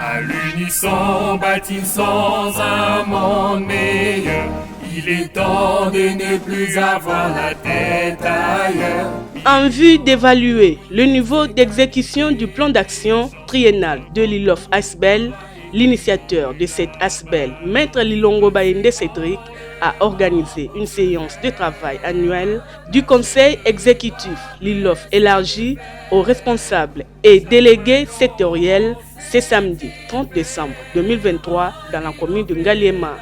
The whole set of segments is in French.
À l'unisson, bâtissons un monde meilleur. Il est temps de ne plus avoir la tête ailleurs. En vue d'évaluer le niveau d'exécution du plan d'action triennal de l'ILOF ASBEL, l'initiateur de cette ASBEL, Maître Lilongo Bayende Cédric, a organisé une séance de travail annuelle du Conseil exécutif l'ILOF élargi aux responsables et délégués sectoriels ce samedi 30 décembre 2023 dans la commune de Ngaliema.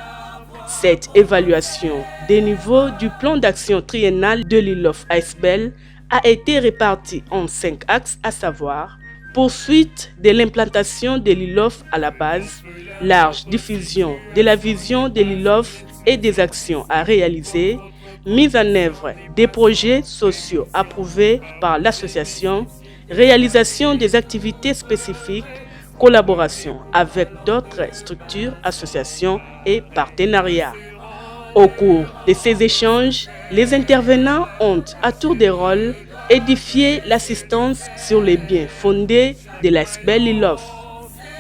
Cette évaluation des niveaux du plan d'action triennal de l'ILOF ASBEL a été répartie en 5 axes, à savoir poursuite de l'implantation de l'ILOF à la base, large diffusion de la vision de l'ILOF et des actions à réaliser, mise en œuvre des projets sociaux approuvés par l'association, réalisation des activités spécifiques, collaboration avec d'autres structures, associations et partenariats. Au cours de ces échanges, les intervenants ont, à tour de rôle, édifié l'assistance sur les biens fondés de l'ASBEL ILOF.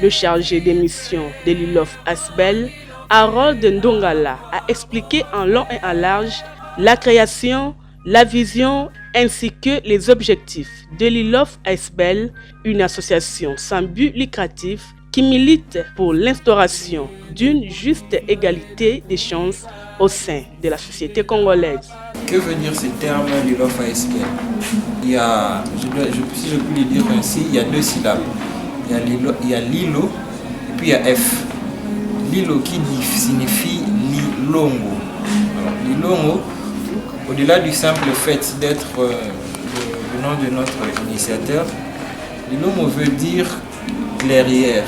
Le chargé des missions de l'ILOF ASBEL, Harold Ndongala, a expliqué en long et en large la création, la vision ainsi que les objectifs de l'ILOF ASBEL, une association sans but lucratif qui milite pour l'instauration d'une juste égalité des chances au sein de la société congolaise. Que veut dire ce terme l'ILOF ASBEL? Il y a, si je puis le dire ainsi, il y a 2 syllabes. Il y a l'ILO et puis il y a F. L'ILO qui signifie Lilongo. Alors, Lilongo, au-delà du simple fait d'être le nom de notre initiateur, Lilongo veut dire clairière.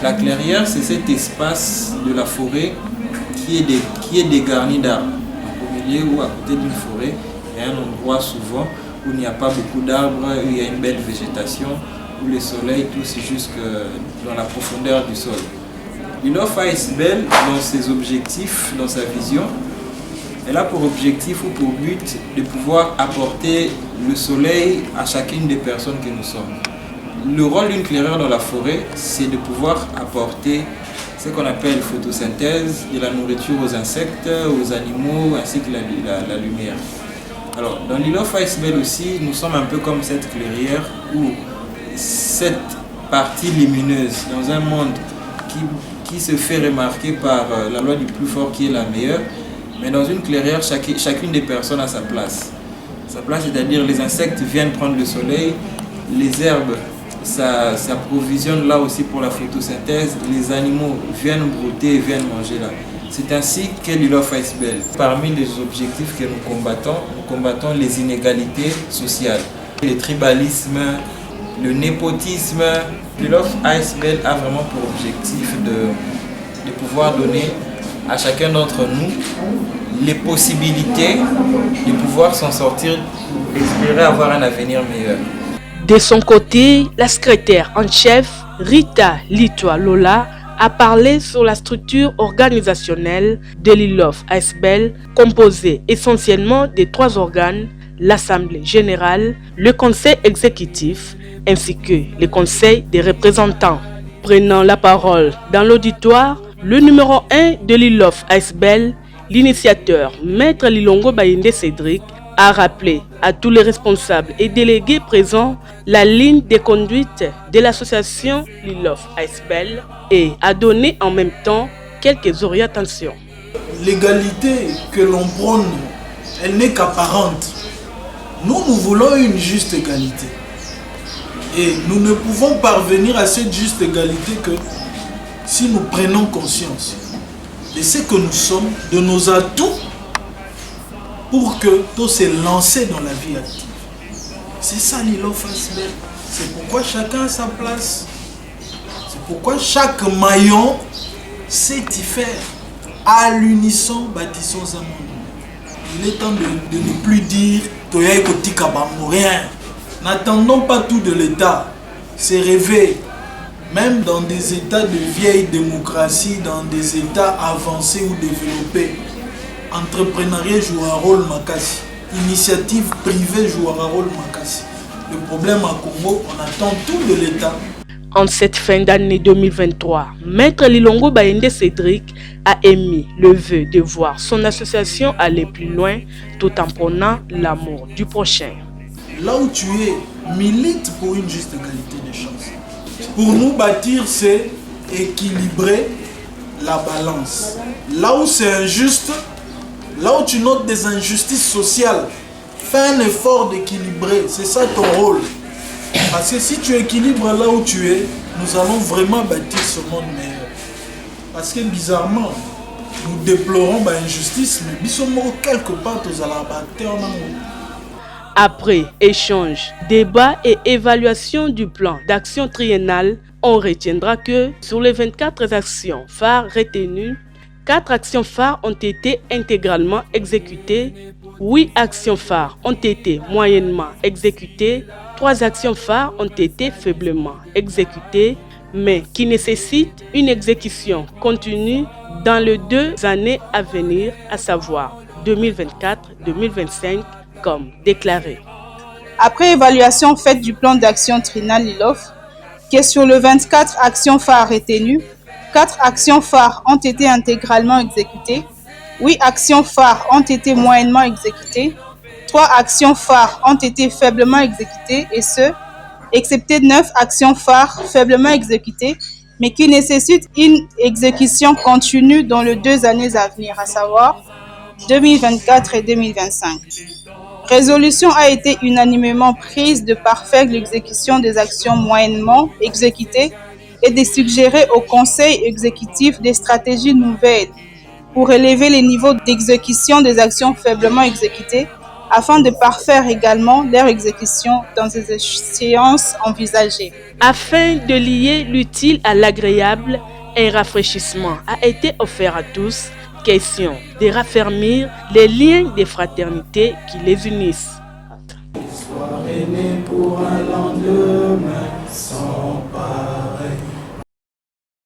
La clairière, c'est cet espace de la forêt qui est dégarni d'arbres. Au milieu ou à côté d'une forêt, il y a un endroit souvent où il n'y a pas beaucoup d'arbres, où il y a une belle végétation, où le soleil touche jusque dans la profondeur du sol. L'ILOF ASBEL, dans ses objectifs, dans sa vision, elle a pour objectif ou pour but de pouvoir apporter le soleil à chacune des personnes que nous sommes. Le rôle d'une clairière dans la forêt, c'est de pouvoir apporter ce qu'on appelle photosynthèse, de la nourriture aux insectes, aux animaux, ainsi que la lumière. Alors, dans l'ILOF ASBEL aussi, nous sommes un peu comme cette clairière où cette partie lumineuse, dans un monde qui se fait remarquer par la loi du plus fort qui est la meilleure, mais dans une clairière, chacune des personnes a sa place. Sa place, c'est-à-dire les insectes viennent prendre le soleil, les herbes s'approvisionnent là aussi pour la photosynthèse, les animaux viennent brouter et viennent manger là. C'est ainsi qu'est l'ILOF ASBEL. Parmi les objectifs que nous combattons les inégalités sociales, le tribalisme, le népotisme. L'ILOF ASBEL a vraiment pour objectif de pouvoir donner à chacun d'entre nous les possibilités de pouvoir s'en sortir, d'espérer avoir un avenir meilleur. De son côté, la secrétaire en chef, Rita Litwa Lola, a parlé sur la structure organisationnelle de l'ILOF ASBEL, composée essentiellement de 3 organes, l'Assemblée générale, le Conseil exécutif, ainsi que le Conseil des représentants. Prenant la parole dans l'auditoire, le numéro 1 de l'ILOF ASBEL, l'initiateur Maître Lilongo Bayende Cédric, a rappelé à tous les responsables et délégués présents la ligne de conduite de l'association l'ILOF ASBEL et a donné en même temps quelques orientations. L'égalité que l'on prône, elle n'est qu'apparente. Nous voulons une juste égalité. Et nous ne pouvons parvenir à cette juste égalité que si nous prenons conscience de ce que nous sommes, de nos atouts, pour que tout se lancer dans la vie active. C'est ça l'ILOF ASBEL. C'est pourquoi chacun a sa place. C'est pourquoi chaque maillon sait y faire. À l'unisson, bâtissons un monde. Il est temps de ne plus dire Toya Ekotika Bango, rien. N'attendons pas tout de l'État. C'est rêver. Même dans des États de vieille démocratie, dans des États avancés ou développés, entrepreneuriat joue un rôle makasi. Initiative privée joue un rôle makasi. Le problème à Congo, on attend tout de l'État. En cette fin d'année 2023, Maître Lilongo Bayende Cédric a émis le vœu de voir son association aller plus loin tout en prônant l'amour du prochain. Là où tu es, milite pour une juste égalité des chances. Pour nous bâtir, c'est équilibrer la balance. Là où c'est injuste, là où tu notes des injustices sociales, fais un effort d'équilibrer. C'est ça ton rôle. Parce que si tu équilibres là où tu es, nous allons vraiment bâtir ce monde meilleur. Parce que bizarrement, nous déplorons l'injustice, mais nous sommes quelque part aux alabateurs. Après échange, débat et évaluation du plan d'action triennale, on retiendra que sur les 24 actions phares retenues, 4 actions phares ont été intégralement exécutées, 8 actions phares ont été moyennement exécutées, 3 actions phares ont été faiblement exécutées, mais qui nécessitent une exécution continue dans les 2 années à venir, à savoir 2024-2025, comme déclaré. Après évaluation faite du plan d'action triennal LILOF, que sur les 24 actions phares retenues, 4 actions phares ont été intégralement exécutées, 8 actions phares ont été moyennement exécutées, 3 actions phares ont été faiblement exécutées, et ce, excepté 9 actions phares faiblement exécutées, mais qui nécessitent une exécution continue dans les 2 années à venir, à savoir 2024 et 2025. Résolution a été unanimement prise de parfaire l'exécution des actions moyennement exécutées et de suggérer au Conseil exécutif des stratégies nouvelles pour élever les niveaux d'exécution des actions faiblement exécutées afin de parfaire également leur exécution dans les échéances envisagées. Afin de lier l'utile à l'agréable, un rafraîchissement a été offert à tous. Question de raffermir les liens de fraternité qui les unissent. Soir est né pour un